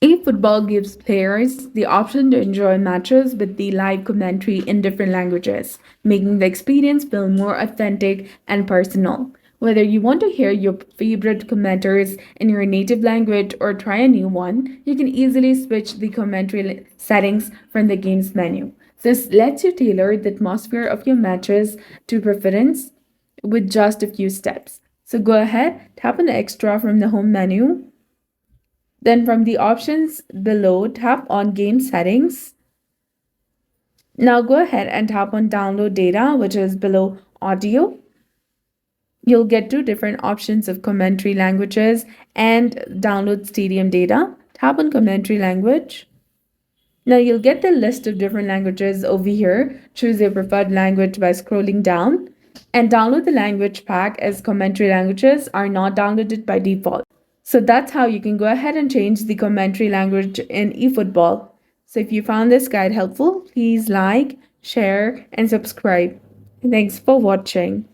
eFootBall gives players the option to enjoy matches with the live commentary in different languages, making the experience feel more authentic and personal. Whether you want to hear your favorite commenters in your native language or try a new one, you can easily switch the commentary settings from the game's menu. This lets you tailor the atmosphere of your matches to preference with just a few steps. So go ahead, tap on the extra from the home menu, then from the options below, tap on Game Settings. Now go ahead and tap on Download Data, which is below Audio. You'll get two different options of commentary languages and download stadium data. Tap on Commentary Language. Now you'll get the list of different languages over here. Choose your preferred language by scrolling down and download the language pack, as commentary languages are not downloaded by default. So that's how you can go ahead and change the commentary language in eFootball. So if you found this guide helpful, please like, share, and subscribe. Thanks for watching.